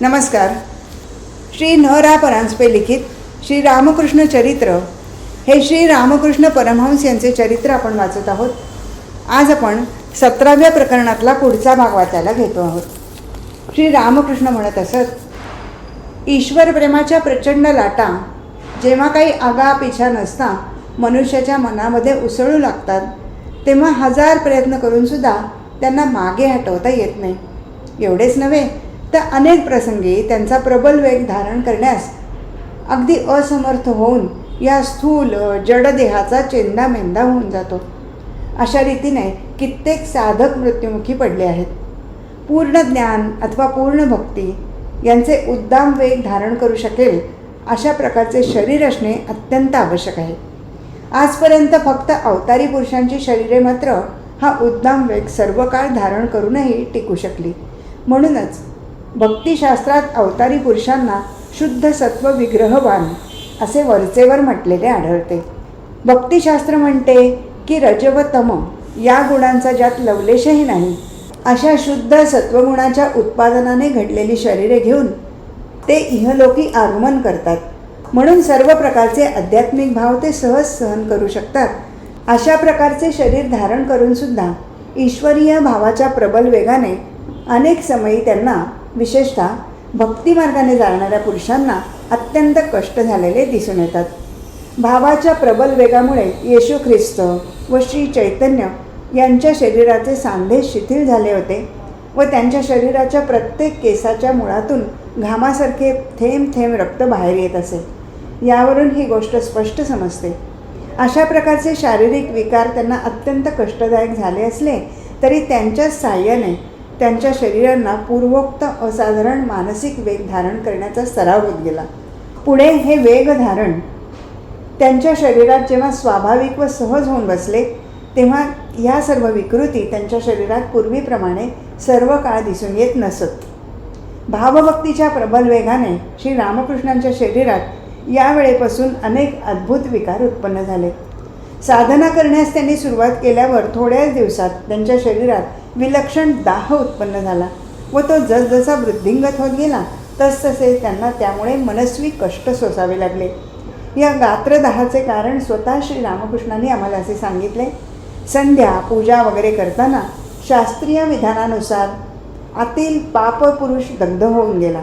नमस्कार. श्री न रा परांजपे लिखित श्री रामकृष्ण चरित्र हे श्री रामकृष्ण परमहंस यांचे चरित्र आपण वाचत आहोत. आज आपण 17व्या प्रकरणातला पुढचा भाग वाचायला घेतो आहोत. श्री रामकृष्ण म्हणत असत, ईश्वर प्रेमाच्या प्रचंड लाटा जेव्हा काही आगापिछा नसता मनुष्याच्या मनामध्ये उसळू लागतात, तेव्हा हजार प्रयत्न करूनसुद्धा त्यांना मागे हटवता येत नाही. एवढेच नव्हे तर अनेक प्रसंगी त्यांचा प्रबल वेग धारण करण्यास अगदी असमर्थ होऊन या स्थूल जडदेहाचा चेंदामेंदा होऊन जातो. अशा रीतीने कित्येक साधक मृत्युमुखी पडले आहेत. पूर्ण ज्ञान अथवा पूर्ण भक्ती यांचे उद्दाम वेग धारण करू शकेल अशा प्रकारचे शरीर असणे अत्यंत आवश्यक आहे. आजपर्यंत फक्त अवतारी पुरुषांची शरीरे मात्र हा उद्दाम वेग सर्व काळ धारण करूनही टिकू शकली. म्हणूनच भक्तिशास्त्रात अवतारी पुरुषांना शुद्ध सत्व विग्रहवान असे वरचेवर म्हटलेले आढळते. भक्तिशास्त्र म्हणते की रज व तम या गुणांचा ज्यात लवलेशही नाही अशा शुद्ध सत्वगुणाच्या उत्पादनाने घडलेली शरीरे घेऊन ते इहलोकी आगमन करतात. म्हणून सर्व प्रकारचे आध्यात्मिक भाव ते सहज सहन करू शकतात. अशा प्रकारचे शरीर धारण करूनसुद्धा ईश्वरीय भावाच्या प्रबल वेगाने अनेक समयी त्यांना, विशेषतः भक्तिमार्गाने जाणाऱ्या पुरुषांना अत्यंत कष्ट झालेले दिसून येतात. भावाच्या प्रबल वेगामुळे येशू ख्रिस्त व श्री चैतन्य यांच्या शरीराचे सांधे शिथिल झाले होते व त्यांच्या शरीराच्या प्रत्येक केसाच्या मुळातून घामासारखे थेंब थेंब रक्त बाहेर येत असे. यावरून ही गोष्ट स्पष्ट समजते. अशा प्रकारचे शारीरिक विकार त्यांना अत्यंत कष्टदायक झाले असले तरी त्यांच्याच साहाय्याने त्यांच्या शरीरांना पूर्वोक्त असाधारण मानसिक वेग धारण करण्याचा सराव होत गेला. पुढे हे वेग धारण त्यांच्या शरीरात जेव्हा स्वाभाविक व सहज होऊन बसले, तेव्हा ह्या सर्व विकृती त्यांच्या शरीरात पूर्वीप्रमाणे सर्व काळ दिसून येत नसत. भावभक्तीच्या प्रबल वेगाने श्री रामकृष्णांच्या शरीरात यावेळेपासून अनेक अद्भुत विकार उत्पन्न झाले. साधना करण्यास त्यांनी सुरुवात केल्यावर थोड्याच दिवसात त्यांच्या शरीरात विलक्षण दाह उत्पन्न झाला व तो जसजसा वृद्धिंगत होत गेला तसतसे त्यांना त्यामुळे मनस्वी कष्ट सोसावे लागले. या गात्रदाहाचे कारण स्वतः श्री रामकृष्णांनी आम्हाला असे सांगितले. संध्या पूजा वगैरे करताना शास्त्रीय विधानानुसार आतील पापपुरुष दग्ध होऊन गेला.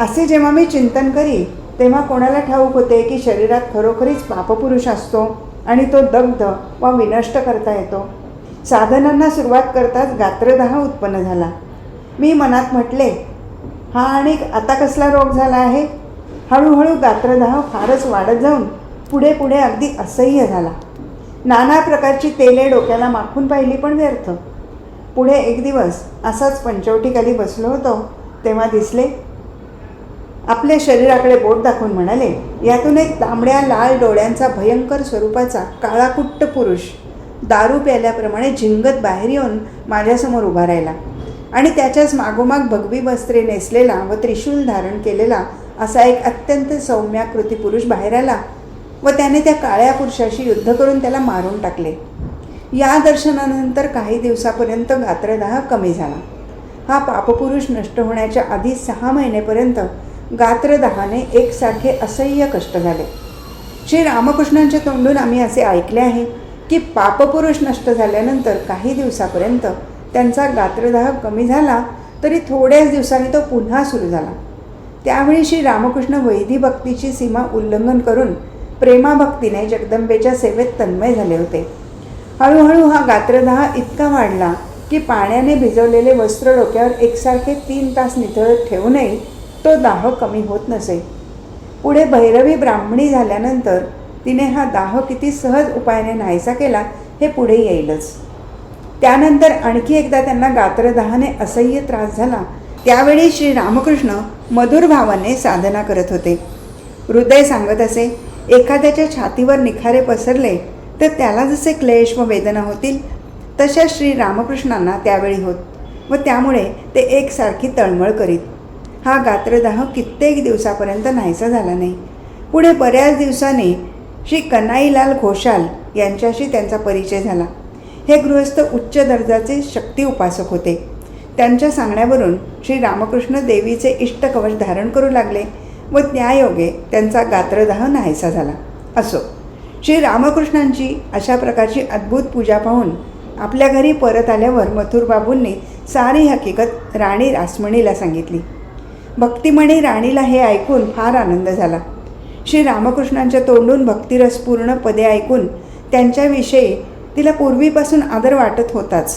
असे जेव्हा मी चिंतन करी तेव्हा कोणाला ठाऊक होते की शरीरात खरोखरीच पापपुरुष असतो आणि तो दग्ध व विनष्ट करता येतो. साधनांना सुरुवात करताच गात्रदाह उत्पन्न झाला. मी मनात म्हटले, हा आणि आता कसला रोग झाला आहे. हळूहळू गात्रदाह फारच वाढत जाऊन पुढे पुढे अगदी असह्य झाला. नाना प्रकारची तेले डोक्याला माखून पाहिली पण व्यर्थ. पुढे एक दिवस असाच पंचवटीखाली बसलो होतो तेव्हा दिसले. आपल्या शरीराकडे बोट दाखवून म्हणाले, यातून एक तांबड्या लाल डोळ्यांचा भयंकर स्वरूपाचा काळाकुट्ट पुरुष दारू प्याल्याप्रमाणे झिंगत बाहेर येऊन माझ्यासमोर उभा राहिला आणि त्याच्याच मागोमाग भगवी वस्त्रे नेसलेला व त्रिशूल धारण केलेला असा एक अत्यंत सौम्याकृती पुरुष बाहेर आला व त्याने त्या काळ्या पुरुषाशी युद्ध करून त्याला मारून टाकले. या दर्शनानंतर काही दिवसापर्यंत गात्रदाह कमी झाला. हा पापपुरुष नष्ट होण्याच्या आधी 6 महिनेपर्यंत गात्रदाहाने एकसारखे असह्य कष्ट झाले. श्री रामकृष्णांच्या तोंडून आम्ही असे ऐकले आहे की पापपुरुष नष्ट झाल्यानंतर काही दिवसापर्यंत त्यांचा गात्रदाह कमी झाला तरी थोड्याच दिवसांनी तो पुन्हा सुरू झाला. त्यावेळी श्री रामकृष्ण वैधी भक्तीची सीमा उल्लंघन करून प्रेमाभक्तीने जगदंबेच्या सेवेत तन्मय झाले होते. हळूहळू हा गात्रदाह इतका वाढला की पाण्याने भिजवलेले वस्त्र डोक्यावर एकसारखे 3 तास निथळत ठेवूनही तो दाह कमी होत नसे. पुढे भैरवी ब्राह्मणी झाल्यानंतर तिने हा दाह किती सहज उपायाने नाहीसा केला हे पुढे येईलच. त्यानंतर आणखी एकदा त्यांना गात्रदाहाने असह्य त्रास झाला. त्यावेळी श्री रामकृष्ण मधुर भावाने साधना करत होते. हृदय सांगत असे, एखाद्याच्या छातीवर निखारे पसरले तर त्याला जसे क्लेश व वेदना होतील तशा श्री रामकृष्णांना त्यावेळी होत व त्यामुळे ते एकसारखी तळमळ करीत. हा गात्रदाह कित्येक दिवसापर्यंत नाहीसा झाला नाही. पुढे बऱ्याच दिवसांनी श्री कन्हैयालाल घोषाल यांच्याशी त्यांचा परिचय झाला. हे गृहस्थ उच्च दर्जाचे शक्ती उपासक होते. त्यांच्या सांगण्यावरून श्री रामकृष्ण देवीचे इष्टकवच धारण करू लागले व त्यायोगे त्यांचा गात्रदाह नाहीसा झाला. असो, श्री रामकृष्णांची अशा प्रकारची अद्भुत पूजा पाहून आपल्या घरी परत आल्यावर मथुरबाबूंनी सारी हकीकत राणी रासमणीला सांगितली. भक्तिमणी राणीला हे ऐकून फार आनंद झाला. श्री रामकृष्णांच्या तोंडून भक्तिरसपूर्ण पदे ऐकून त्यांच्याविषयी तिला पूर्वीपासून आदर वाटत होताच.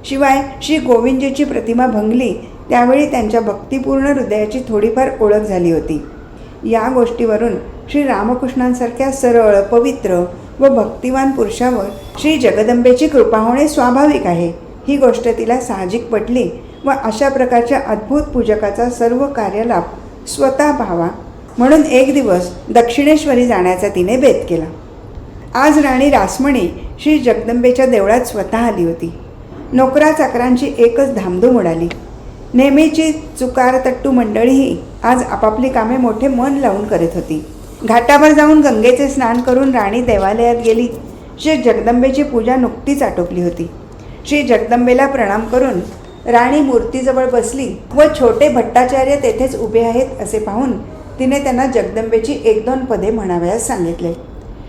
शिवाय श्री गोविंदजीची प्रतिमा भंगली त्यावेळी त्यांच्या भक्तिपूर्ण हृदयाची थोडीफार ओळख झाली होती. या गोष्टीवरून श्री रामकृष्णांसारख्या सरळ, पवित्र व भक्तिवान पुरुषावर श्री जगदंबेची कृपा होणे स्वाभाविक आहे ही गोष्ट तिला साहजिक पटली व अशा प्रकारच्या अद्भुत पूजकाचा सर्व कार्यलाभ स्वतः पाहावा म्हणून एक दिवस दक्षिणेश्वरी जाण्याचा तिने बेत केला. आज राणी रासमणी श्री जगदंबेच्या देवळात स्वतः आली होती. नोकरा चाकरांची एकच धामधूम उडाली. नेहमीची चुकारतट्टू मंडळीही आज आपापली कामे मोठे मन लावून करत होती. घाटावर जाऊन गंगेचे स्नान करून राणी देवालयात गेली. श्री जगदंबेची पूजा नुकतीच आटोपली होती. श्री जगदंबेला प्रणाम करून राणी मूर्तीजवळ बसली व छोटे भट्टाचार्य तेथेच उभे आहेत असे पाहून तिने त्यांना जगदंबेची 1-2 पदे म्हणावयास सांगितले.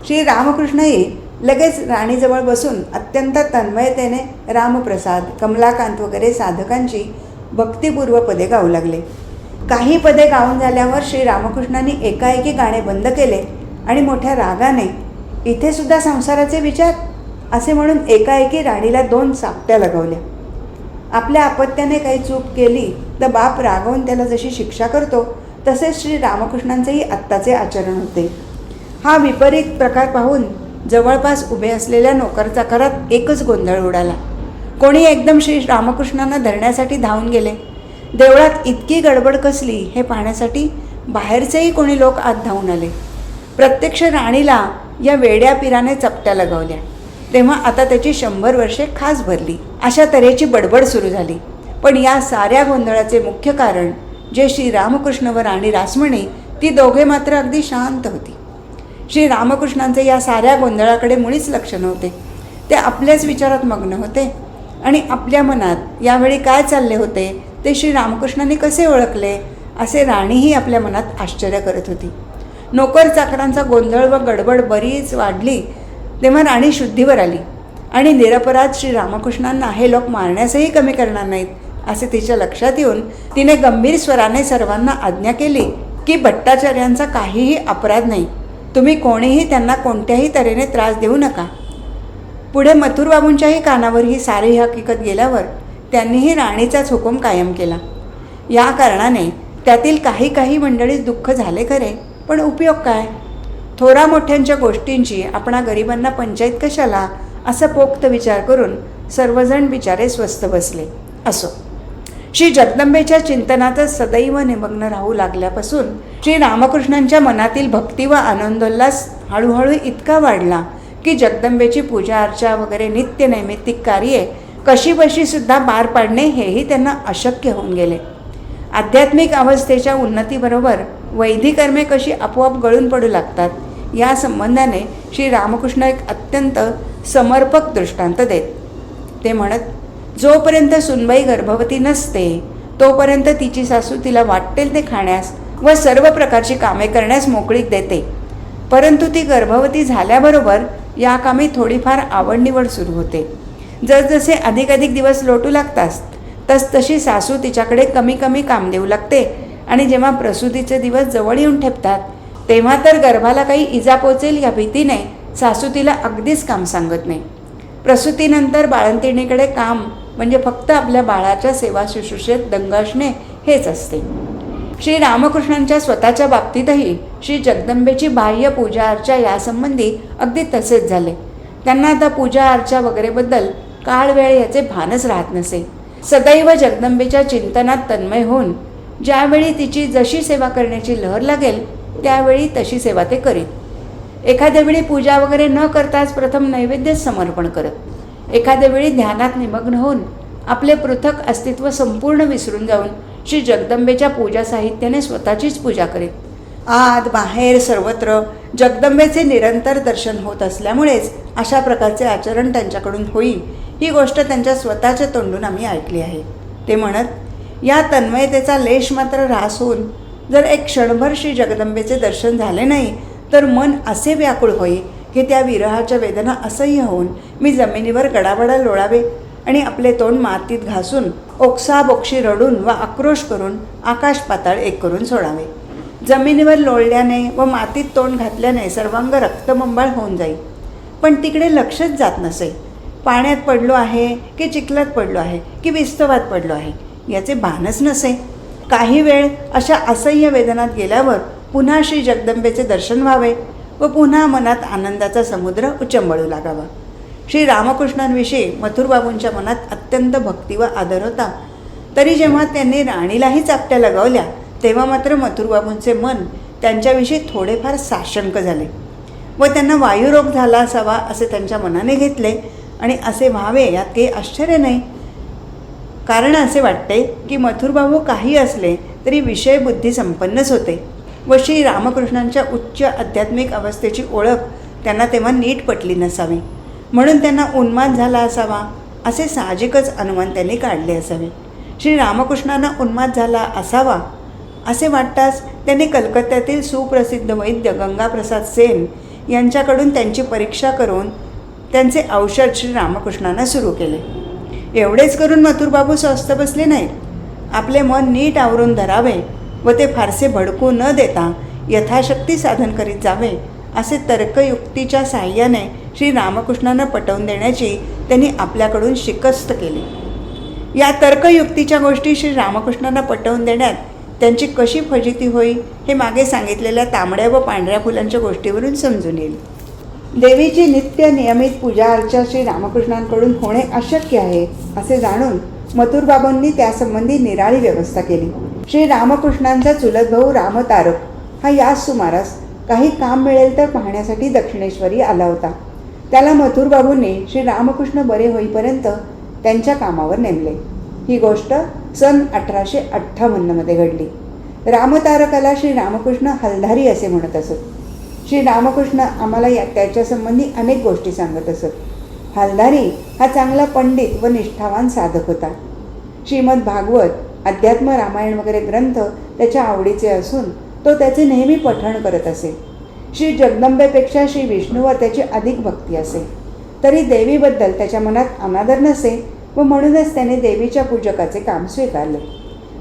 श्री रामकृष्णही लगेच राणीजवळ बसून अत्यंत तन्मयतेने रामप्रसाद, कमलाकांत वगैरे साधकांची भक्तिपूर्व पदे गाऊ लागले. काही पदे गाऊन झाल्यावर श्री रामकृष्णांनी एकाएकी गाणे बंद केले आणि मोठ्या रागाने इथे सुद्धा संसाराचे विचार असे म्हणून एकाएकी राणीला 2 चापट्या लगवल्या. आपल्या अपत्याने काही चूक केली तर बाप रागवून त्याला जशी शिक्षा करतो तसेच श्री रामकृष्णांचेही आत्ताचे आचरण होते. हा विपरीत प्रकार पाहून जवळपास उभे असलेल्या नोकरचाकरात एकच गोंधळ उडाला. कोणी एकदम श्री रामकृष्णांना धरण्यासाठी धावून गेले. देवळात इतकी गडबड कसली हे पाहण्यासाठी बाहेरचेही कोणी लोक आत धावून आले. प्रत्यक्ष राणीला या वेड्या पिराने चपट्या लगवल्या. तेव्हा आता त्याची 100 वर्षे खास भरली अशा तऱ्हेची बडबड सुरू झाली. पण या साऱ्या गोंधळाचे मुख्य कारण जे श्री रामकृष्ण व राणी रासमणी ती दोघे मात्र अगदी शांत होती. श्री रामकृष्णांचे या साऱ्या गोंधळाकडे मुळीच लक्ष नव्हते. ते आपल्याच विचारात मग्न होते आणि आपल्या मनात यावेळी काय चालले होते ते श्री रामकृष्णांनी कसे ओळखले असे राणीही आपल्या मनात आश्चर्य करत होती. नोकर चाकरांचा गोंधळ व गडबड बरीच वाढली तेव्हा राणी शुद्धीवर आली आणि निरपराध श्री रामकृष्णांना हे लोक मारण्यासही कमी करणार नाहीत असे तिच्या लक्षात येऊन तिने गंभीर स्वराने सर्वांना आज्ञा केली की भट्टाचार्यांचा काहीही अपराध नाही. तुम्ही कोणीही त्यांना कोणत्याही तऱ्हेने त्रास देऊ नका. पुढे मथुरबाबूंच्याही कानावर ही सारी हकीकत गेल्यावर त्यांनीही राणीचाच हुकूम कायम केला. या कारणाने त्यातील काही मंडळीत दुःख झाले खरे, पण उपयोग काय? थोरा मोठ्यांच्या गोष्टींची आपणा गरिबांना पंचायत कशाला असा पोक्त विचार करून सर्वजण बिचारे स्वस्थ बसले. असो, श्री जगदंबेच्या चिंतनातच सदैव निमग्न राहू लागल्यापासून श्री रामकृष्णांच्या मनातील भक्ती व आनंदोल्लास हळूहळू इतका वाढला की जगदंबेची पूजा अर्चा वगैरे नित्य नैमित्तिक कार्ये कशीबशी सुद्धा पार पाडणे हेही त्यांना अशक्य होऊन गेले. आध्यात्मिक अवस्थेच्या उन्नतीबरोबर वैदिकर्मे कशी आपोआप गळून पडू लागतात या संबंधाने श्री रामकृष्ण एक अत्यंत समर्पक दृष्टांत देत. ते म्हणत, जोपर्यंत सुनबाई गर्भवती नसते तोपर्यंत तिची सासू तिला वाटेल ते खाण्यास व सर्व प्रकारची कामे करण्यास मोकळीक देते. परंतु ती गर्भवती झाल्याबरोबर या कामी थोडीफार आवडनिवड सुरू होते. जसजसे अधिक दिवस लोटू लागतात तसतशी सासू तिच्याकडे कमी काम देऊ लागते आणि जेव्हा प्रसूतीचे दिवस जवळ येऊन ठेपतात तेव्हा तर गर्भाला काही इजा पोचेल या भीतीने सासू तिला अगदीच काम सांगत नाही. प्रसूतीनंतर बाळंतिणीकडे काम म्हणजे फक्त आपल्या बाळाच्या सेवा शुश्रूषेत दंग असणे हेच असते. श्री रामकृष्णांच्या स्वतःच्या बाबतीतही श्री जगदंबेची बाह्य पूजा अर्चा यासंबंधी अगदी तसेच झाले. त्यांना आता पूजा अर्चा वगैरेबद्दल काळ वेळ याचे भानच राहत नसे. सदैव जगदंबेच्या चिंतनात तन्मय होऊन ज्यावेळी तिची जशी सेवा करण्याची लहर लागेल त्यावेळी तशी सेवा ते करीत. एखाद्या वेळी पूजा वगैरे न करताच प्रथम नैवेद्य समर्पण करत. एखाद्या वेळी ध्यानात निमग्न होऊन आपले पृथक अस्तित्व संपूर्ण विसरून जाऊन श्री जगदंबेच्या पूजा साहित्याने स्वतःचीच पूजा करीत. आत बाहेर सर्वत्र जगदंबेचे निरंतर दर्शन होत असल्यामुळेच अशा प्रकारचे आचरण त्यांच्याकडून होईल ही गोष्ट त्यांच्या स्वतःच्या तोंडून आम्ही ऐकली आहे. ते म्हणत, या तन्मयतेचा लेश मात्र ऱ्हास होऊन जर एक क्षणभर श्री जगदंबेचे दर्शन झाले नाही तर मन असे व्याकुळ होई की त्या विरहाच्या वेदना असह्य होऊन मी जमिनीवर गडाबडा लोळावे आणि आपले तोंड मातीत घासून ओक्साबोक्षी रडून व आक्रोश करून आकाश पाताळ एक करून सोडावे. जमिनीवर लोळल्याने व मातीत तोंड घातल्याने सर्वांग रक्तबंबाळ होऊन जाईल, पण तिकडे लक्षच जात नसे. पाण्यात पडलो आहे की चिखलात पडलो आहे की विस्तवात पडलो आहे याचे भानच नसे. काही वेळ अशा असह्य वेदनात गेल्यावर पुन्हा श्री जगदंबेचे दर्शन व्हावे व पुन्हा मनात आनंदाचा समुद्र उचंबळू लागावा. श्री रामकृष्णांविषयी मथुरबाबूंच्या मनात अत्यंत भक्ती व आदर होता. तरी जेव्हा त्यांनी राणीलाही चापट्या लगावल्या तेव्हा मात्र मथुरबाबूंचे मन त्यांच्याविषयी थोडेफार साशंक झाले व त्यांना वायुरोग झाला असावा असे त्यांच्या मनाने घेतले. आणि असे व्हावे यात काही आश्चर्य नाही, कारण असे वाटते की मथुरबाबू काही असले तरी विषयबुद्धी संपन्नच होते व श्री रामकृष्णांच्या उच्च आध्यात्मिक अवस्थेची ओळख त्यांना तेव्हा नीट पटली नसावी, म्हणून त्यांना उन्माद झाला असावा असे साहजिकच अनुमान त्यांनी काढले असावे. श्री रामकृष्णांना उन्माद झाला असावा असे वाटताच त्यांनी कलकत्त्यातील सुप्रसिद्ध वैद्य गंगाप्रसाद सेन यांच्याकडून त्यांची परीक्षा करून त्यांचे औषध श्री रामकृष्णांना सुरू केले. एवढेच करून मथुरबाबू स्वस्थ बसले नाहीत. आपले मन नीट आवरून धरावे व ते फारसे भडकू न देता यथाशक्ती साधन करीत जावे असे तर्कयुक्तीच्या साहाय्याने श्री रामकृष्णांना पटवून देण्याची त्यांनी आपल्याकडून शिकस्त केली. या तर्कयुक्तीच्या गोष्टी श्री रामकृष्णांना पटवून देण्यात त्यांची कशी फजिती होईल हे मागे सांगितलेल्या तांबड्या व पांढऱ्या फुलांच्या गोष्टीवरून समजून येईल. देवीची नित्य नियमित पूजा अर्चा श्री रामकृष्णांकडून होणे अशक्य आहे असे जाणून मथुरबाबूंनी त्यासंबंधी निराळी व्यवस्था केली. श्री रामकृष्णांचा चुलत भाऊ रामतारक हा याच सुमारास काही काम मिळेल तर पाहण्यासाठी दक्षिणेश्वरी आला होता. त्याला मथुरबाबूंनी श्री रामकृष्ण बरे होईपर्यंत त्यांच्या कामावर नेमले. ही गोष्ट सन 1858 घडली. रामतारकाला श्री रामकृष्ण हलधारी असे म्हणत असत. श्री रामकृष्ण आम्हाला त्याच्यासंबंधी अनेक गोष्टी सांगत असत. हलधारी हा चांगला पंडित व निष्ठावान साधक होता. श्रीमद भागवत, अध्यात्म रामायण वगैरे ग्रंथ त्याच्या आवडीचे असून तो त्याचे नेहमी पठण करत असे. श्री जगदंबेपेक्षा श्री विष्णूवर त्याची अधिक भक्ती असे. तरी देवीबद्दल त्याच्या मनात अनादर नसे व म्हणूनच त्याने देवीच्या पूजकाचे काम स्वीकारले.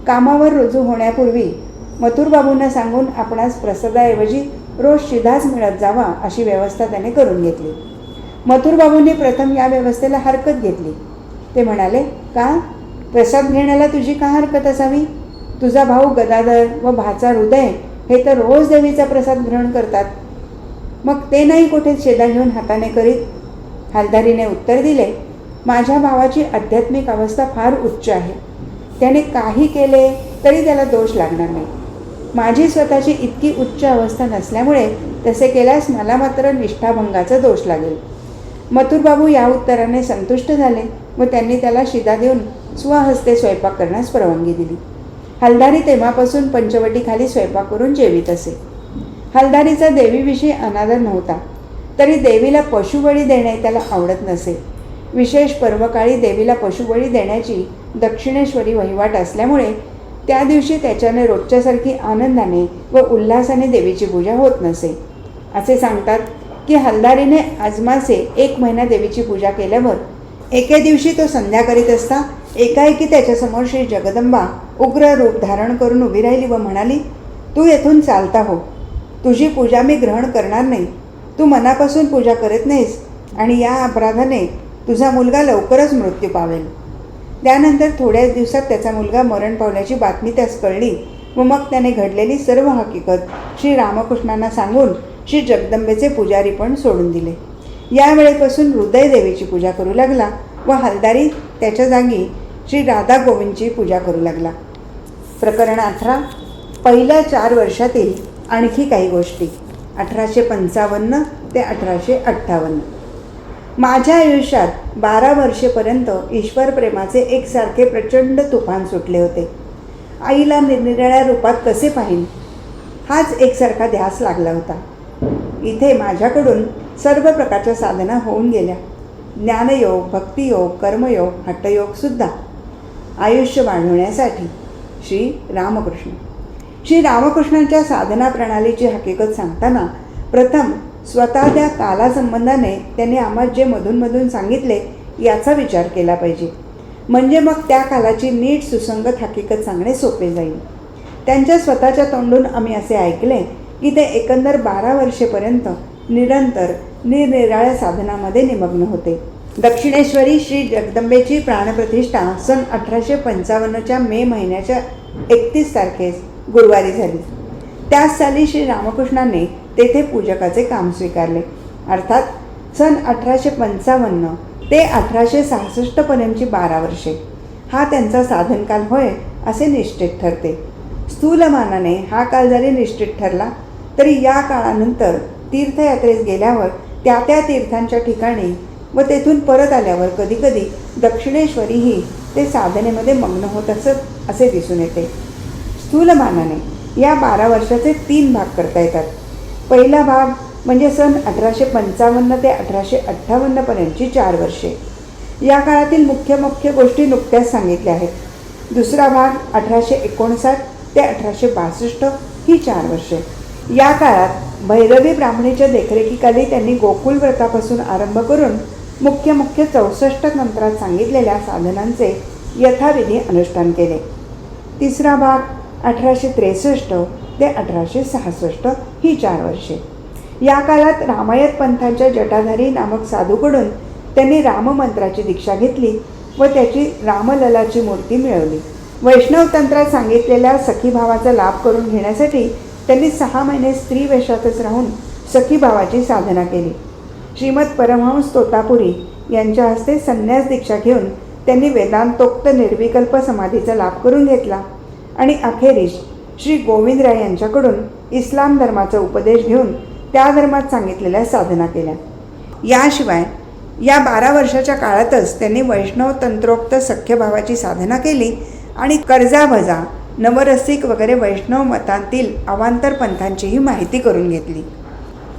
कामावर रुजू होण्यापूर्वी मथुरबाबूंना सांगून आपणास प्रसादाऐवजी रोज शिधाच मिळत जावा अशी व्यवस्था त्याने करून घेतली. मथुरबाबूंनी प्रथम या व्यवस्थेला हरकत घेतली. ते म्हणाले, का प्रसाद घेण्याला तुझी का हरकत असावी? तुझा भाऊ गदाधर व भाचा हृदय हे तर रोज देवीचा प्रसाद ग्रहण करतात, मग ते नाही कुठे शेदा घेऊन हाताने करीत? हलधारीने उत्तर दिले, माझ्या भावाची आध्यात्मिक अवस्था फार उच्च आहे. त्याने काही केले तरी त्याला दोष लागणार नाही. माझी स्वतःची इतकी उच्च अवस्था नसल्यामुळे तसे केल्यास मला मात्र निष्ठाभंगाचा दोष लागेल. मथुरबाबू या उत्तराने संतुष्ट झाले व त्यांनी त्याला शिदा देऊन स्वहस्ते स्वयंपाक करण्यास परवानगी दिली. हलधारी तेव्हापासून पंचवटीखाली स्वयंपाक करून जेवित असे. हलधारीचा देवीविषयी अनादर नव्हता, तरी देवीला पशुबळी देणे त्याला आवडत नसे. विशेष पर्वकाळी देवीला पशुबळी देण्याची दक्षिणेश्वरी वहिवाट असल्यामुळे त्या दिवशी त्याच्याने रोजच्यासारखी आनंदाने व उल्हासाने देवीची पूजा होत नसे. असे सांगतात की हलधारीने आजमासे 1 महिना देवीची पूजा केल्यावर एके दिवशी तो संध्या करीत असता एकाएकी त्याच्यासमोर श्री जगदंबा उग्र रूप धारण करून उभी राहिली व म्हणाली, तू येथून चालता हो. तुझी पूजा मी ग्रहण करणार नाही. तू मनापासून पूजा करत नाहीस आणि या अपराधाने तुझा मुलगा लवकरच मृत्यू पावेल. त्यानंतर थोड्याच दिवसात त्याचा मुलगा मरण पावल्याची बातमी त्यास कळली व मग त्याने घडलेली सर्व हकीकत श्री रामकृष्णांना सांगून श्री जगदंबेचे पुजारी पण सोडून दिले. यावेळेपासून हृदय देवीची पूजा करू लागला व हलधारी त्याच्या जागी श्री राधा गोविंदची पूजा करू लागला. प्रकरण 18. पहिल्या 4 वर्षातील आणखी काही गोष्टी 1855 ते 1858. माझ्या आयुष्यात 12 वर्षेपर्यंत ईश्वर प्रेमाचे एकसारखे प्रचंड तुफान सुटले होते. आईला निरनिराळ्या रूपात कसे पाहीन हाच एकसारखा ध्यास लागला होता. इथे माझ्याकडून सर्व प्रकारच्या साधना होऊन गेल्या. ज्ञानयोग, भक्तियोग, कर्मयोग, हठयोग सुद्धा. आयुष्य वाढवण्यासाठी. श्री रामकृष्ण. श्री रामकृष्णांच्या साधना प्रणालीची हकीकत सांगताना प्रथम स्वतः त्या कालासंबंधाने त्यांनी आम्हाला जे मधून सांगितले याचा विचार केला पाहिजे. म्हणजे मग त्या कालाची नीट सुसंगत हकीकत सांगणे सोपे जाईल. त्यांच्या स्वतःच्या तोंडून आम्ही असे ऐकले की ते एकंदर 12 वर्षेपर्यंत निरंतर निरनिराळ्या साधनामध्ये निमग्न होते. दक्षिणेश्वरी श्री जगदंबेची प्राणप्रतिष्ठा सन 1855च्या मे महिन्याच्या 31 तारखेस गुरुवारी झाली. त्याच साली श्री रामकृष्णांनी तेथे पूजकाचे काम स्वीकारले. अर्थात सन 1855 ते 1866 पर्यंतची 12 वर्षे हा त्यांचा साधनकाल होय असे निश्चित ठरते. स्थूलमानाने हा काल जरी निश्चित ठरला तरी या काळानंतर तीर्थयात्रेस गेल्यावर त्या त्या तीर्थांच्या ठिकाणी व तेथून परत आल्यावर कधीकधी दक्षिणेश्वरीही ते साधनेमध्ये मग्न होत असत असे दिसून येते. स्थूलमानाने या 12 वर्षाचे 3 भाग करता येतात. पहिला भाग म्हणजे सन 1855 ते 1858 पर्यंतची 4 वर्षे. या काळातील मुख्य गोष्टी नुकत्याच सांगितल्या आहेत. दुसरा भाग 1859 ते 1862 ही 4 वर्षे. या काळात भैरवी ब्राह्मणीच्या देखरेखीखाली त्यांनी गोकुल व्रतापासून आरंभ करून मुख्य 64 तंत्रात सांगितलेल्या साधनांचे यथाविधी अनुष्ठान केले. तिसरा भाग 1863 ते 1866 ही 4 वर्षे. या काळात रामायत पंथांच्या जटाधारी नामक साधूकडून त्यांनी राममंत्राची दीक्षा घेतली व त्याची रामललाची मूर्ती मिळवली. वैष्णव तंत्रात सांगितलेल्या सखीभावाचा लाभ करून घेण्यासाठी त्यांनी 6 महिने स्त्री वेशातच राहून सखीभावाची साधना केली. श्रीमद परमहंस तोतापुरी यांच्या हस्ते संन्यास दीक्षा घेऊन त्यांनी वेदांतोक्त निर्विकल्प समाधीचा लाभ करून घेतला आणि अखेरीस श्री गोविंदराय यांच्याकडून इस्लाम धर्माचा उपदेश घेऊन त्या धर्मात सांगितलेल्या साधना केल्या. याशिवाय या 12 वर्षाच्या काळातच त्यांनी वैष्णव तंत्रोक्त सख्यभावाची साधना केली आणि कर्जाभजा, नवरसिक वगैरे वैष्णव मतांतील अवांतर पंथांचीही माहिती करून घेतली.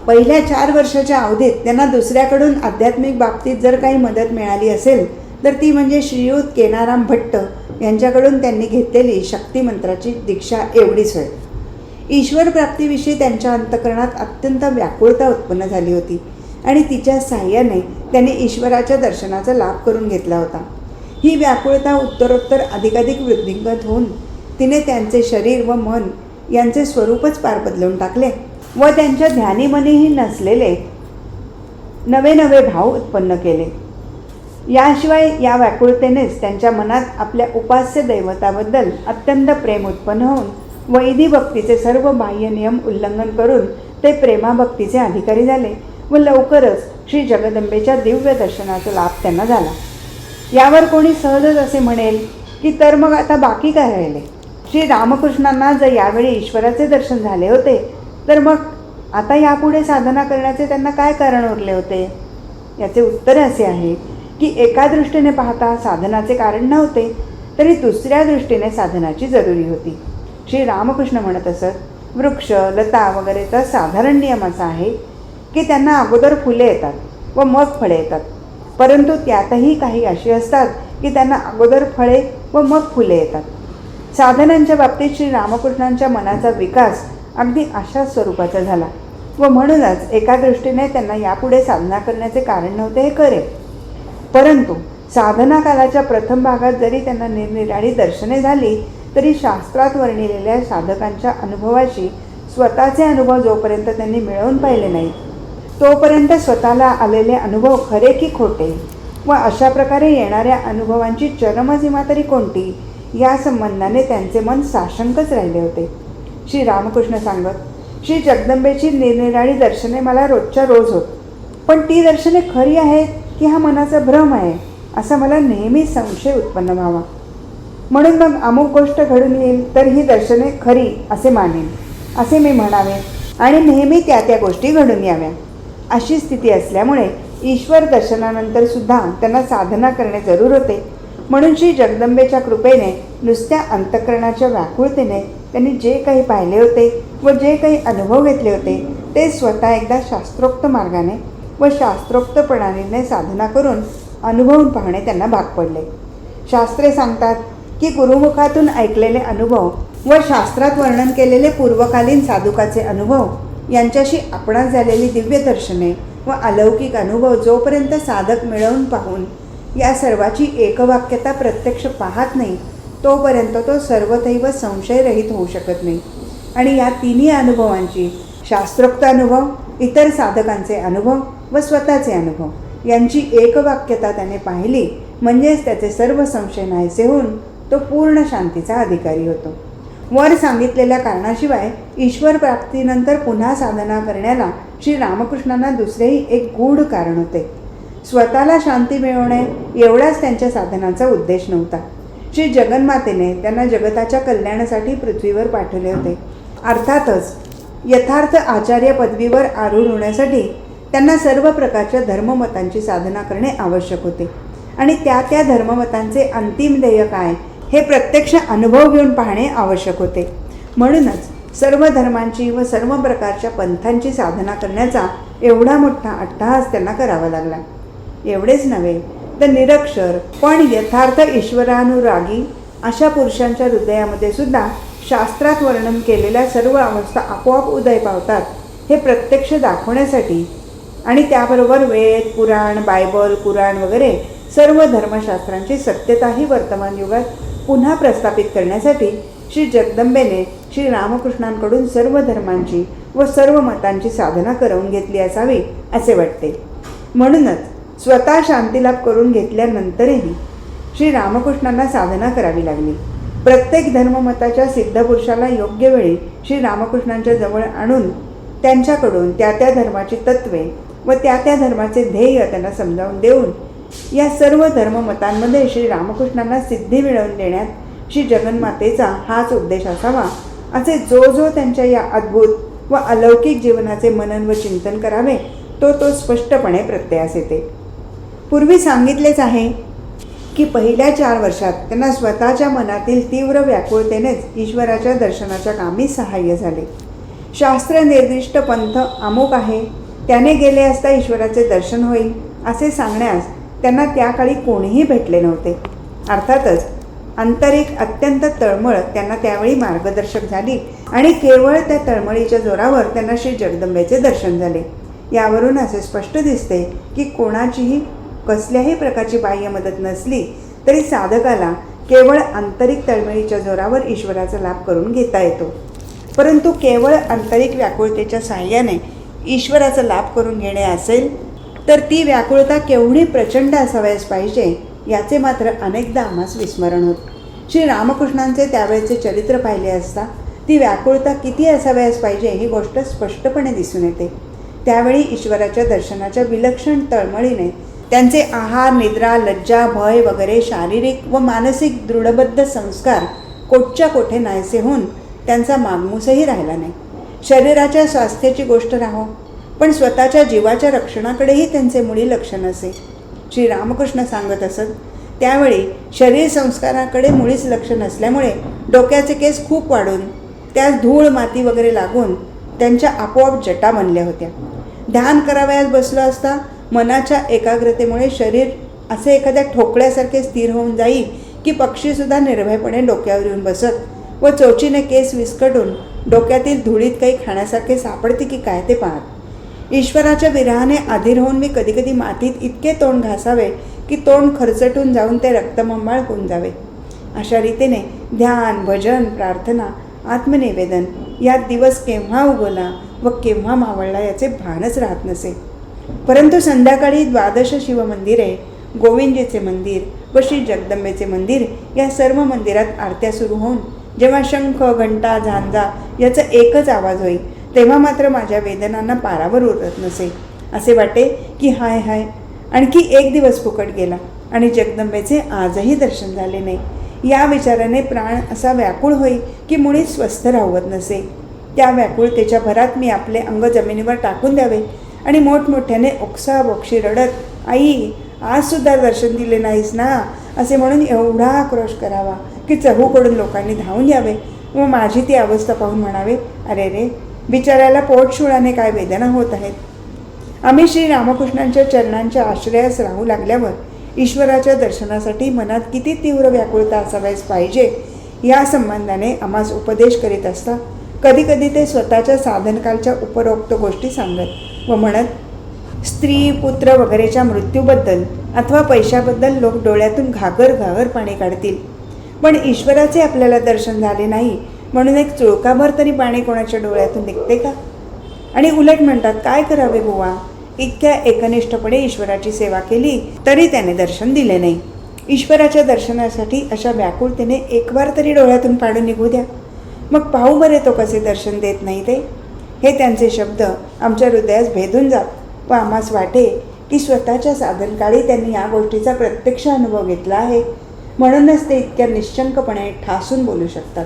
पहिल्या 4 वर्षाच्या अवधीत त्यांना दुसऱ्याकडून आध्यात्मिक बाबतीत जर काही मदत मिळाली असेल तर ती म्हणजे श्रीयुत केनाराम भट्ट यांच्याकडून त्यांनी घेतलेली शक्तिमंत्राची दीक्षा एवढीच होय. ईश्वर प्राप्तीविषयी त्यांच्या अंतःकरणात अत्यंत व्याकुळता उत्पन्न झाली होती आणि तिच्या साह्याने त्यांनी ईश्वराच्या दर्शनाचा लाभ करून घेतला होता. ही व्याकुळता उत्तरोत्तर अधिकाधिक वृद्धिंगत होऊन तिने त्यांचे शरीर व मन यांचे स्वरूपच पार बदलून टाकले व त्यांच्या ध्यानीमनीही नसलेले नवे भाव उत्पन्न केले. याशिवाय या व्याकुळतेनेच त्यांच्या मनात आपल्या उपास्य दैवताबद्दल अत्यंत प्रेम उत्पन्न होऊन वैदी भक्तीचे सर्व बाह्य नियम उल्लंघन करून ते प्रेमाभक्तीचे अधिकारी झाले व लवकरच श्री जगदंबेच्या दिव्य दर्शनाचा लाभ त्यांना झाला. यावर कोणी सहजच असे म्हणेल की तर मग आता बाकी काय राहिले? श्री रामकृष्णांना जर यावेळी ईश्वराचे दर्शन झाले होते तर मग आता यापुढे साधना करण्याचे त्यांना काय कारण उरले होते? याचे उत्तर असे आहे की एका दृष्टीने पाहता साधनाचे कारण नव्हते, तरी दुसऱ्या दृष्टीने साधनाची जरुरी होती. श्री रामकृष्ण म्हणत असत, वृक्ष लता वगैरेचा साधारण नियम असा आहे की त्यांना अगोदर फुले येतात व मग फळे येतात, परंतु त्यातही काही अशी असतात की त्यांना अगोदर फळे व मग फुले येतात. साधनांच्या बाबतीत श्री रामकृष्णांच्या मनाचा विकास अगदी अशा स्वरूपाचा झाला व म्हणूनच एका दृष्टीने त्यांना यापुढे साधना करण्याचे कारण नव्हते हे खरे. परंतु साधना कालाच्या प्रथम भागात जरी त्यांना निरनिराळी दर्शने झाली तरी शास्त्रात वर्णिलेल्या साधकांच्या अनुभवाशी स्वतःचे अनुभव जोपर्यंत त्यांनी मिळवून पाहिले नाहीत तोपर्यंत स्वतःला आलेले अनुभव खरे की खोटे व अशा प्रकारे येणाऱ्या अनुभवांची चरमसीमा तरी कोणती या संबंधाने त्यांचे मन साशंकच राहिले होते. श्री रामकृष्ण सांगत, श्री जगदंबेची निरनिराळी दर्शने मला रोजच्या रोज होत, पण ती दर्शने खरी आहेत की हा मनाचा भ्रम आहे असा मला नेहमी संशय उत्पन्न व्हावा. म्हणून मग अमुक गोष्ट घडून येईल तर ही दर्शने खरी असे मानेन असे मी म्हणावे आणि नेहमी त्या त्या गोष्टी घडून याव्या. अशी स्थिती असल्यामुळे ईश्वर दर्शनानंतर सुद्धा त्यांना साधना करणे जरूर होते. म्हणून श्री जगदंबेच्या कृपेने नुसत्या अंतःकरणाच्या व्याकुळतेने त्यांनी जे काही पाहिले होते व जे काही अनुभव घेतले होते ते स्वतः एकदा शास्त्रोक्त मार्गाने व शास्त्रोक्त प्रणालीने साधना करून अनुभवून पाहणे त्यांना भाग पडले. शास्त्रे सांगतात की गुरुमुखातून ऐकलेले अनुभव व शास्त्रात वर्णन केलेले पूर्वकालीन साधुकाचे अनुभव यांच्याशी आपणास झालेली दिव्य दर्शने व अलौकिक अनुभव जोपर्यंत साधक मिळवून पाहून या सर्वाची एकवाक्यता प्रत्यक्ष पाहत नाही तोपर्यंत तो सर्वथैव संशयरहित होऊ शकत नाही. आणि या तिन्ही अनुभवांची शास्त्रोक्त अनुभव, इतर साधकांचे अनुभव व स्वतःचे अनुभव यांची एकवाक्यता त्याने पाहिली म्हणजेच त्याचे सर्व संशय नाहीसे होऊन तो पूर्ण शांतीचा अधिकारी होतो. वर सांगितलेल्या कारणाशिवाय ईश्वर प्राप्तीनंतर पुन्हा साधना करण्याला श्री रामकृष्णांना दुसरेही एक गूढ कारण होते. स्वतःला शांती मिळवणे एवढाच त्यांच्या साधनाचा उद्देश नव्हता. श्री जगन्मातेने त्यांना जगताच्या कल्याणासाठी पृथ्वीवर पाठवले होते. अर्थातच यथार्थ आचार्य पदवीवर आरूढ होण्यासाठी त्यांना सर्व प्रकारच्या धर्ममतांची साधना करणे आवश्यक होते आणि त्या त्या धर्ममतांचे अंतिम ध्येय काय हे प्रत्यक्ष अनुभव घेऊन पाहणे आवश्यक होते. म्हणूनच सर्व धर्मांची व सर्व प्रकारच्या पंथांची साधना करण्याचा एवढा मोठा अट्टहास त्यांना करावा लागला. एवढेच नव्हे तर निरक्षर पण यथार्थ ईश्वरानुरागी अशा पुरुषांच्या हृदयामध्ये सुद्धा शास्त्रात वर्णन केलेल्या सर्व अवस्था आपोआप उदय पावतात हे प्रत्यक्ष दाखवण्यासाठी आणि त्याबरोबर वेद, पुराण, बायबल, कुराण वगैरे सर्व धर्मशास्त्रांची सत्यताही वर्तमान युगात पुन्हा प्रस्थापित करण्यासाठी श्री जगदंबेने श्री रामकृष्णांकडून सर्व धर्मांची व सर्व मतांची साधना करवून घेतली असावी असे वाटते. म्हणूनच स्वतः शांतीलाभ करून घेतल्यानंतरही श्री रामकृष्णांना साधना करावी लागली. प्रत्येक धर्ममताच्या सिद्धपुरुषाला योग्य वेळी श्री रामकृष्णांच्या जवळ आणून त्यांच्याकडून त्या त्या धर्माची तत्वे व त्या त्या धर्माचे ध्येय त्यांना समजावून देऊन या सर्व धर्ममतांमध्ये श्री रामकृष्णांना सिद्धी मिळवून देण्यात श्री जगन्मातेचा हाच उद्देश असावा असे जो जो त्यांच्या या अद्भुत व अलौकिक जीवनाचे मनन व चिंतन करावे तो स्पष्टपणे प्रत्ययास येते. पूर्वी सांगितलेच आहे की पहिल्या 4 वर्षात त्यांना स्वतःच्या मनातील तीव्र व्याकुळतेनेच ईश्वराच्या दर्शनाच्या कामी सहाय्य झाले. शास्त्र निर्दिष्ट पंथ अमुक आहे, त्याने गेले असता ईश्वराचे दर्शन होईल असे सांगण्यास त्यांना त्या काळी कोणीही भेटले नव्हते. अर्थातच आंतरिक अत्यंत तळमळ त्यांना त्यावेळी मार्गदर्शक झाली आणि केवळ त्या तळमळीच्या जोरावर त्यांना श्री जगदंबेचे दर्शन झाले. यावरून असे स्पष्ट दिसते की कोणाचीही कसल्याही प्रकारची बाह्य मदत नसली तरी साधकाला केवळ आंतरिक तळमळीच्या जोरावर ईश्वराचा लाभ करून घेता येतो. परंतु केवळ आंतरिक व्याकुळतेच्या साहाय्याने ईश्वराचा लाभ करून घेणे असेल तर ती व्याकुळता केवढी प्रचंड असावयास पाहिजे याचे मात्र अनेकदा आम्हास विस्मरण होत. श्री रामकृष्णांचे त्यावेळेचे चरित्र पाहिले असता ती व्याकुळता किती असावयास पाहिजे ही गोष्ट स्पष्टपणे दिसून येते. त्यावेळी ईश्वराच्या दर्शनाच्या विलक्षण तळमळीने त्यांचे आहार, निद्रा, लज्जा, भय वगैरे शारीरिक व मानसिक दृढबद्ध संस्कार कोटच्या कोठे नाहीसे होऊन त्यांचा मागमूसही राहिला नाही. शरीराच्या स्वास्थ्याची गोष्ट राहो पण स्वतःच्या जीवाच्या रक्षणाकडेही त्यांचे मुळी लक्ष नसे. श्री रामकृष्ण सांगत असत त्यावेळी शरीर संस्काराकडे मुळीच लक्ष नसल्यामुळे डोक्याचे केस खूप वाढून त्यास धूळ माती वगैरे लागून त्यांच्या आपोआप जटा बनल्या होत्या. ध्यान करावयास बसलो असता मनाच्या एकाग्रतेमुळे शरीर असे एखाद्या ठोकळ्यासारखे स्थिर होऊन जाईल की पक्षीसुद्धा निर्भयपणे डोक्यावर येऊन बसत व चोचीने केस विस्कटून डोक्यातील धुळीत काही खाण्यासारखे सापडते की काय ते पाहत. ईश्वराच्या विरहाने अधीर होऊन मी कधीकधी मातीत इतके तोंड घासावे की तोंड खरचटून जाऊन ते रक्तमंबाळ होऊन जावे. अशा रीतीने ध्यान, भजन, प्रार्थना, आत्मनिवेदन यात दिवस केव्हा उगवला व केव्हा मावळला याचे भानच राहत नसे. परंतु संध्याकाळी 12 शिवमंदिरे, गोविंदजीचे मंदिर व श्री जगदंबेचे मंदिर या सर्व मंदिरात आरत्या सुरू होऊन जेव्हा शंख, घंटा, झांजा याचा एकच आवाज होई तेव्हा मात्र माझ्या वेदनांना पारावर उरत नसे. असे वाटे की हाय हाय आणखी एक दिवस फुकट गेला आणि जगदंबेचे आजही दर्शन झाले नाही. या विचाराने प्राण असा व्याकुळ होई की मुळीच स्वस्थ राहवत नसे. त्या व्याकुळतेच्या भरात मी आपले अंग जमिनीवर टाकून द्यावे आणि मोठमोठ्याने ओक्साबोक्षी रडत आई आजसुद्धा दर्शन दिले नाहीस ना असे म्हणून एवढा आक्रोश करावा की चहूकडून लोकांनी धावून यावे व माझी ती अवस्था पाहून म्हणावे अरे रे बिचाऱ्याला पोटशुळाने काय वेदना होत आहेत. आम्ही श्री रामकृष्णांच्या चरणांच्या आश्रयास राहू लागल्यावर ईश्वराच्या दर्शनासाठी मनात किती तीव्र व्याकुळता असावयास पाहिजे या संबंधाने आम्हास उपदेश करीत असता कधी कधी ते स्वतःच्या साधनकालच्या उपरोक्त गोष्टी सांगत व म्हणत, स्त्री पुत्र वगैरेच्या मृत्यूबद्दल अथवा पैशाबद्दल लोक डोळ्यातून घागर घागर पाणी काढतील, पण ईश्वराचे आपल्याला दर्शन झाले नाही म्हणून एक चुळकाभर तरी पाणी कोणाच्या डोळ्यातून निघते का? आणि उलट म्हणतात, काय करावे बुवा, इतक्या एकनिष्ठपणे ईश्वराची सेवा केली तरी त्याने दर्शन दिले नाही. ईश्वराच्या दर्शनासाठी अशा व्याकुळतेने एक बार तरी डोळ्यातून पाणी निघू द्या, मग पाहू बरे तो कसे दर्शन देत नाही ते. हे त्यांचे शब्द आमच्या हृदयास भेदून जात व आम्हास वाटे की स्वतःच्या साधनकाळी त्यांनी या गोष्टीचा प्रत्यक्ष अनुभव घेतला आहे, म्हणूनच ते इतक्या निश्चंकपणे ठासून बोलू शकतात.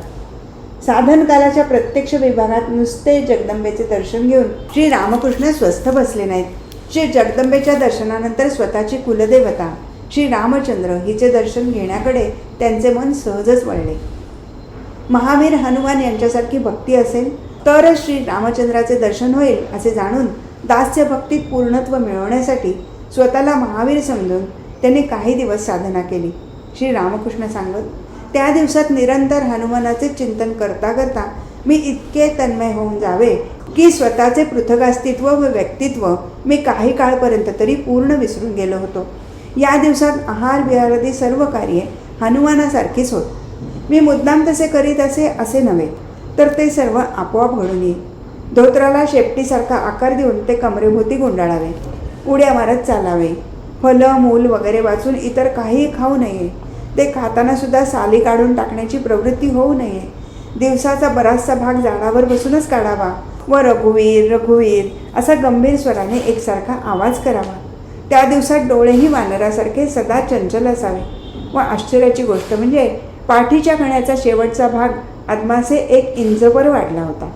साधनकालाच्या प्रत्यक्ष विभागात नुसते जगदंबेचे दर्शन घेऊन श्री रामकृष्ण स्वस्थ बसले नाहीत. श्री जगदंबेच्या दर्शनानंतर स्वतःची कुलदेवता श्री रामचंद्र हिचे दर्शन घेण्याकडे त्यांचे मन सहजच वळले. महावीर हनुमान यांच्यासारखी भक्ती असेल तरच श्री रामचंद्राचे दर्शन होईल असे जाणून दास्य भक्तीत पूर्णत्व मिळवण्यासाठी स्वतःला महावीर समजून त्यांनी काही दिवस साधना केली. श्री रामकृष्ण सांगत, त्या दिवसात निरंतर हनुमानाचे चिंतन करता करता मी इतके तन्मय होऊन जावे की स्वतःचे पृथक अस्तित्व व व्यक्तित्व मी काही काळपर्यंत तरी पूर्ण विसरून गेलो होतो. या दिवसात आहार विहारादी सर्व कार्ये हनुमानासारखीच होत. मी मुद्दाम तसे करीत असे नव्हे, तर ते सर्व आपोआप घडून येईल. धोत्राला शेपटीसारखा आकार देऊन ते कमरेभोवती गुंडाळावे, उड्या मारत चालावे, फलं मूल वगैरे वाचून इतर काही खाऊ नये, ते खाताना सुद्धा साली काढून टाकण्याची प्रवृत्ती होऊ नये. दिवसाचा बराचसा भाग झाडावर बसूनच काढावा व रघुवीर रघुवीर असा गंभीर स्वराने एकसारखा आवाज करावा. त्या दिवसात डोळेही वानरासारखे सदा चंचल असावे व आश्चर्याची गोष्ट म्हणजे पाठीच्या कण्याचा शेवटचा भाग आदमासे 1 इंचभर वाढला होता.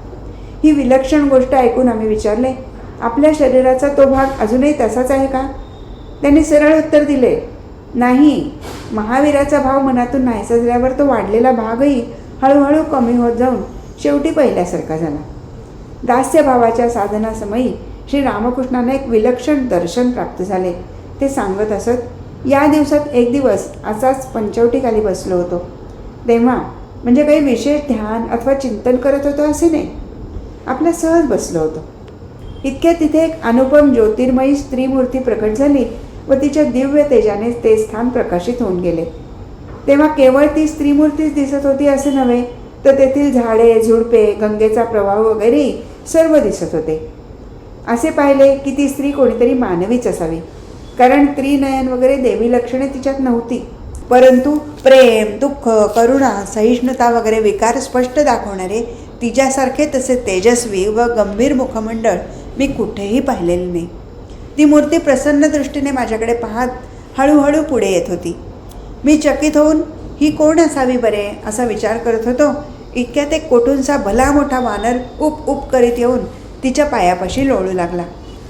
ही विलक्षण गोष्ट ऐकून आम्ही विचारले, आपल्या शरीराचा तो भाग अजूनही तसाच आहे का? त्यांनी सरळ उत्तर दिले, नाही. महावीराचा भाव मनातून नाहीसा झाल्यावर तो वाढलेला भागही हळूहळू कमी होत जाऊन शेवटी पहिल्यासारखा झाला. दास्यभावाच्या साधनासमयी श्री रामकृष्णांना एक विलक्षण दर्शन प्राप्त झाले. ते सांगत असत, या दिवसात एक दिवस असाच पंचवटीखाली बसलो होतो. तेव्हा म्हणजे काही विशेष ध्यान अथवा चिंतन करत होतो असे नाही, आपल्या सहज बसलो होतो. इतक्या तिथे एक अनुपम ज्योतिर्मयी स्त्रीमूर्ती प्रकट झाली व तिच्या दिव्य तेजाने ते स्थान प्रकाशित होऊन गेले. तेव्हा केवळ ती स्त्रीमूर्तीच दिसत होती असे नव्हे, तर तेथील झाडे झुडपे गंगेचा प्रवाह वगैरे सर्व दिसत होते. असे पाहिले की ती स्त्री कोणीतरी मानवीच असावी, कारण त्रिनयन वगैरे देवी लक्षणे तिच्यात नव्हती, परंतु प्रेम दुःख करुणा सहिष्णुता वगैरे विकार स्पष्ट दाखवणारे तिच्यासारखे तसे तेजस्वी व गंभीर मुखमंडळ मी कुठेही पाहिलेले नाही. ती मूर्ती प्रसन्न दृष्टीने माझ्याकडे पाहत हळूहळू पुढे येत होती. मी चकित होऊन ही कोण असावी बरे असा विचार करत होतो. इतक्यात एक कोठूनसा भला मोठा वानर उप उप करीत येऊन तिच्या पायापाशी लोळू लागला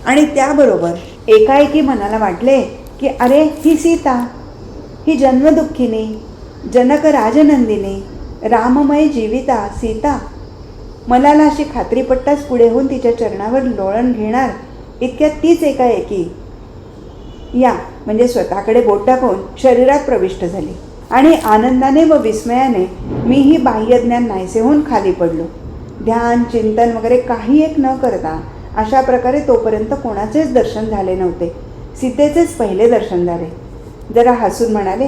आणि त्याबरोबर एकाएकी मनाला वाटले की अरे ही सीता, ही जन्मदुःखिनी जनक राजनंदिनी राममय जीविता सीता. मनाला अशी खात्री पटताच पुढे होऊन तिच्या चरणावर लोळण घेणार इतक्यात तीच एकाएकी या म्हणजे स्वतःकडे बोट टाकून शरीरात प्रविष्ट झाली आणि आनंदाने व विस्मयाने मीही बाह्यज्ञान नाहीसे होऊन खाली पडलो. ध्यान चिंतन वगैरे काही एक न करता अशा प्रकारे तोपर्यंत कोणाचेच दर्शन झाले नव्हते. सीतेचेच पहिले दर्शन झाले. जरा हसून म्हणाले,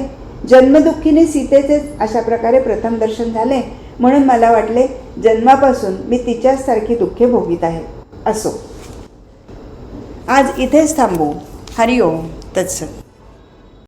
जन्मदुःखीने सीतेचेच अशा प्रकारे प्रथम दर्शन झाले म्हणून मला वाटले जन्मापासून मी तिच्याच सारखी दुःखे भोगीत आहे. असो, आज इथेच थांबू. हरिओम तत्सत.